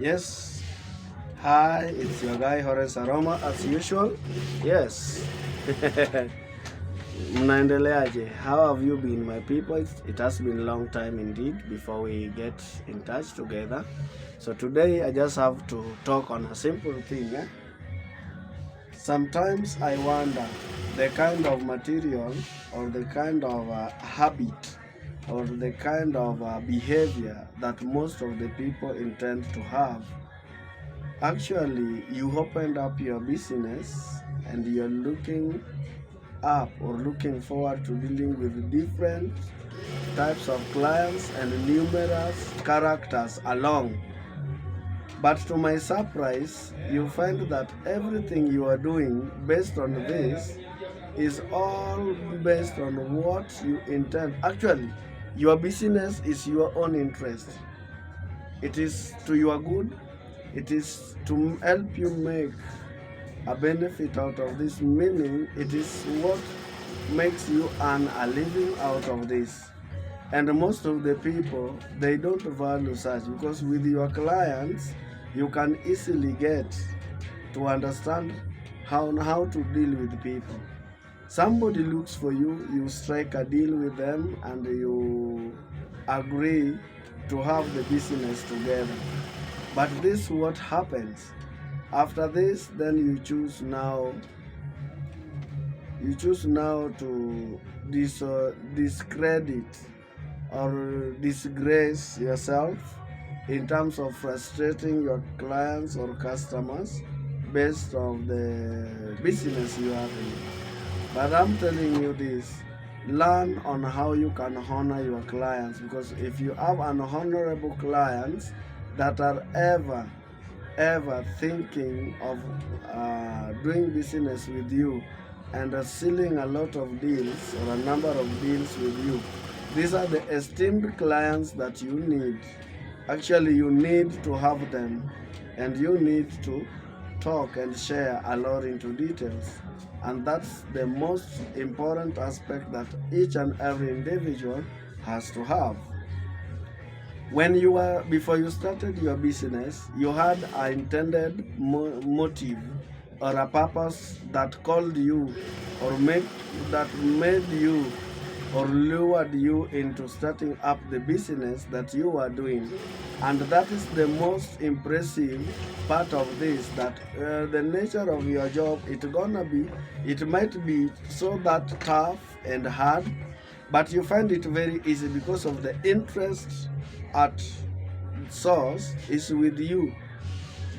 Yes. Hi, it's your guy Horace Aroma as usual. Yes. Mnaendeleaje? How have you been, my people? It has been a long time indeed before we get in touch together. So today I just have to talk on a simple thing. Sometimes I wonder the kind of material or the kind of habit or the kind of behavior that most of the people intend to have. Actually, you opened up your business and you're looking up or looking forward to dealing with different types of clients and numerous characters along. But to my surprise, you find that everything you are doing based on this is all based on what you intend. Actually, your business is your own interest. It is to your good. It is to help you make a benefit out of this, meaning it is what makes you earn a living out of this. And most of the people, they don't value such, because with your clients you can easily get to understand how to deal with people. Somebody looks for you, you strike a deal with them, and you agree to have the business together. But this is what happens. After this, then you choose now to discredit or disgrace yourself in terms of frustrating your clients or customers based on the business you are in. But I'm telling you this, learn on how you can honor your clients, because if you have an honorable clients that are ever thinking of doing business with you and sealing a lot of deals or a number of deals with you, these are the esteemed clients that you need. Actually, you need to have them, and you need to talk and share a lot into details. And that's the most important aspect that each and every individual has to have. Before you started your business, you had an intended motive or a purpose that called you or that made you or lured you into starting up the business that you are doing. And that is the most impressive part of this, that the nature of your job, it might be so that tough and hard, but you find it very easy because of the interest at source is with you.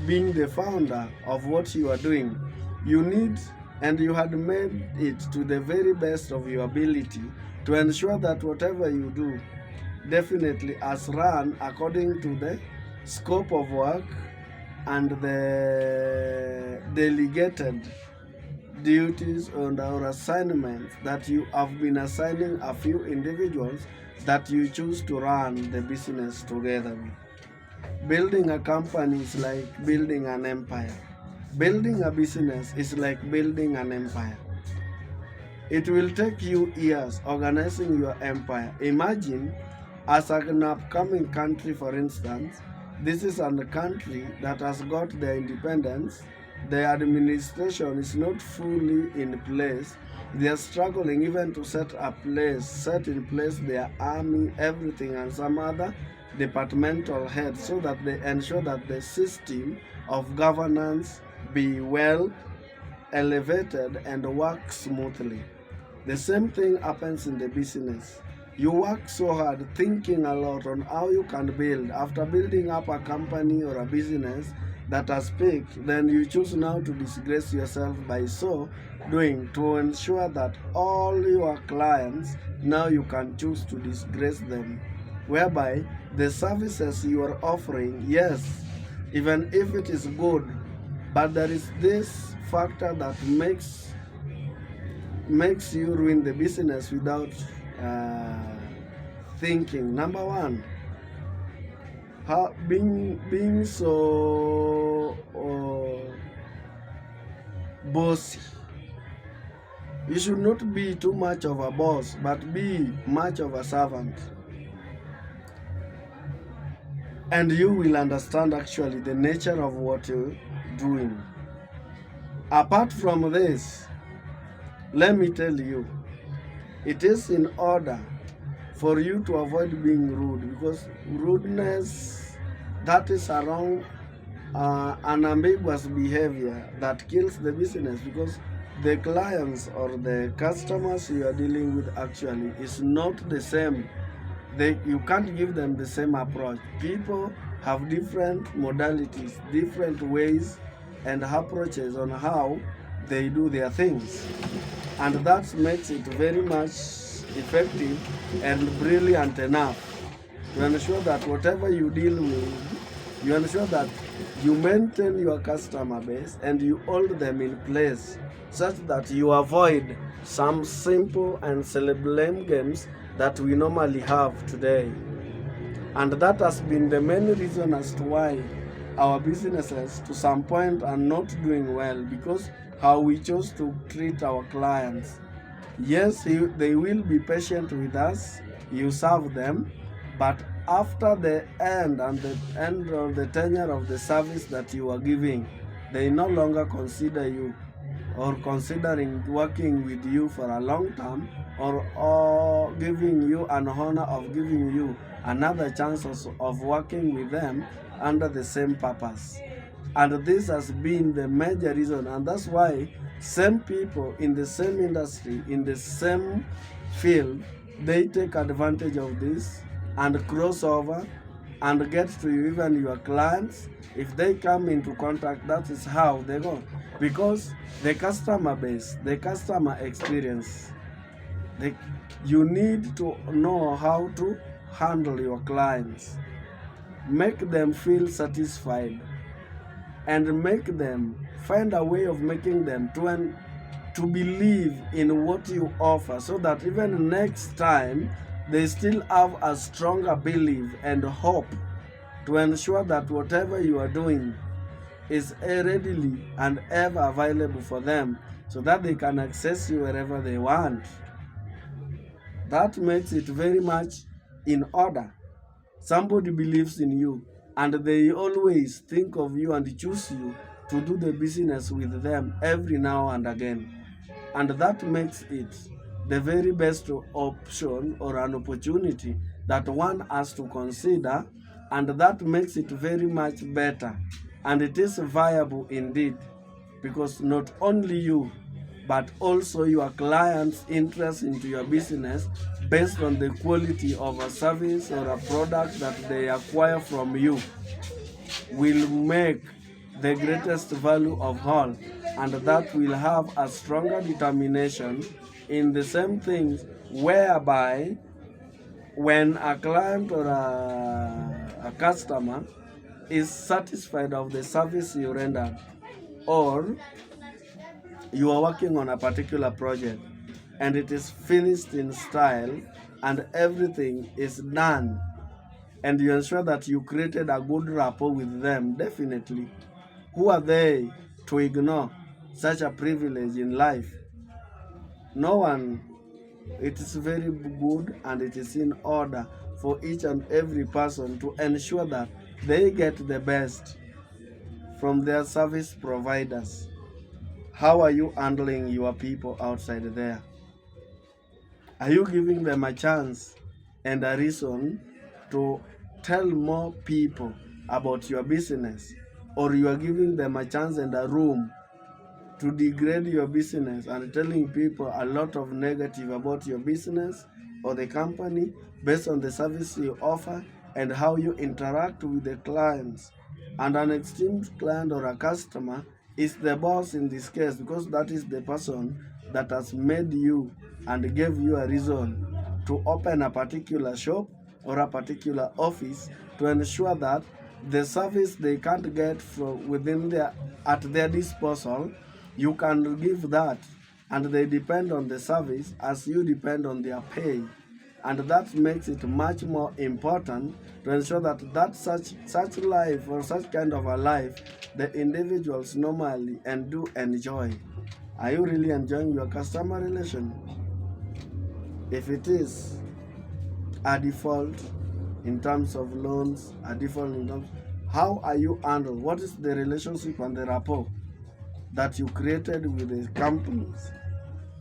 Being the founder of what you are doing, you need, and you had made it to the very best of your ability to ensure that whatever you do definitely as run according to the scope of work and the delegated duties or assignments that you have been assigning a few individuals that you choose to run the business together with. Building a company is like building an empire. Building a business is like building an empire. It will take you years organizing your empire. Imagine, as an upcoming country, for instance, this is a country that has got their independence. The administration is not fully in place. They are struggling even to set in place their army, everything, and some other departmental heads, so that they ensure that the system of governance be well elevated and work smoothly. The same thing happens in the business. You work so hard thinking a lot on how you can build. After building up a company or a business that has peaked, then you choose now to disgrace yourself by so doing, to ensure that all your clients, now you can choose to disgrace them. Whereby the services you are offering, yes, even if it is good, but there is this factor that makes you ruin the business without thinking. Number one, being so bossy. You should not be too much of a boss, but be much of a servant. and you will understand actually the nature of what you're doing. Apart from this, let me tell you, it is in order for you to avoid being rude, because rudeness, that is around an ambiguous behavior that kills the business, because the clients or the customers you are dealing with actually is not the same. You can't give them the same approach. People have different modalities, different ways and approaches on how they do their things, and that makes it very much effective and brilliant enough to ensure that whatever you deal with, you ensure that you maintain your customer base and you hold them in place such that you avoid some simple and blame games that we normally have today. And that has been the main reason as to why our businesses to some point are not doing well, because how we chose to treat our clients. Yes, they will be patient with us, you serve them, but after the end and the end of the tenure of the service that you are giving, they no longer consider you or considering working with you for a long time, or giving you an honor of giving you another chance of working with them under the same purpose. And this has been the major reason, and that's why same people in the same industry, in the same field, they take advantage of this and cross over and get to even your clients. If they come into contact, that is how they go. Because the customer base, the customer experience, you need to know how to handle your clients, make them feel satisfied, and make them find a way of making them to believe in what you offer, so that even next time they still have a stronger belief and hope to ensure that whatever you are doing is readily and ever available for them, so that they can access you wherever they want. That makes it very much in order. Somebody believes in you and they always think of you and choose you to do the business with them every now and again. And that makes it the very best option or an opportunity that one has to consider, and that makes it very much better. And it is viable indeed, because not only you, but also your clients' interest into your business based on the quality of a service or a product that they acquire from you will make the greatest value of all, and that will have a stronger determination in the same things, whereby when a client or a customer is satisfied of the service you render, or you are working on a particular project and it is finished in style and everything is done, and you ensure that you created a good rapport with them, definitely, who are they to ignore such a privilege in life? No one. It is very good and it is in order for each and every person to ensure that they get the best from their service providers. How are you handling your people outside there? Are you giving them a chance and a reason to tell more people about your business, or you are giving them a chance and a room to degrade your business and telling people a lot of negative about your business or the company based on the service you offer and how you interact with the clients? And an esteemed client or a customer is the boss in this case, because that is the person that has made you and gave you a reason to open a particular shop or a particular office, to ensure that the service they can't get from at their disposal, you can give that, and they depend on the service as you depend on their pay. And that makes it much more important to ensure that such life, or such kind of a life, the individuals normally and do enjoy. Are you really enjoying your customer relation? If it is a default, in terms of loans, are different in terms. How are you handled? What is the relationship and the rapport that you created with the companies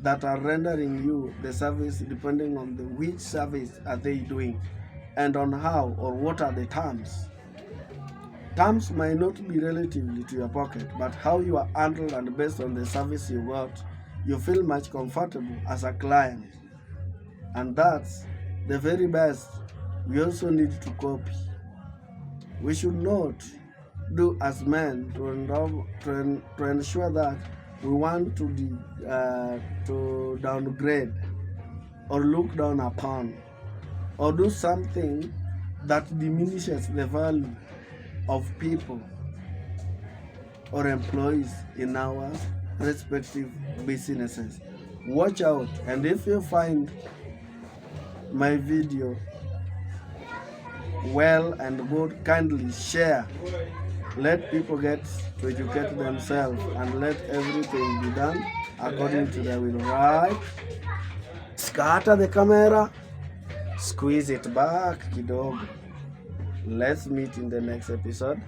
that are rendering you the service, depending on the which service are they doing, and on how or what are the terms. Terms might not be relatively to your pocket, but how you are handled and based on the service you got, you feel much comfortable as a client. And that's the very best we also need to copy. We should not do as men to ensure that we want to downgrade or look down upon or do something that diminishes the value of people or employees in our respective businesses. Watch out, and if you find my video well and good, kindly share. Let people get to educate themselves and let everything be done according to their will. Right? Scatter the camera, squeeze it back kidogo. Let's meet in the next episode.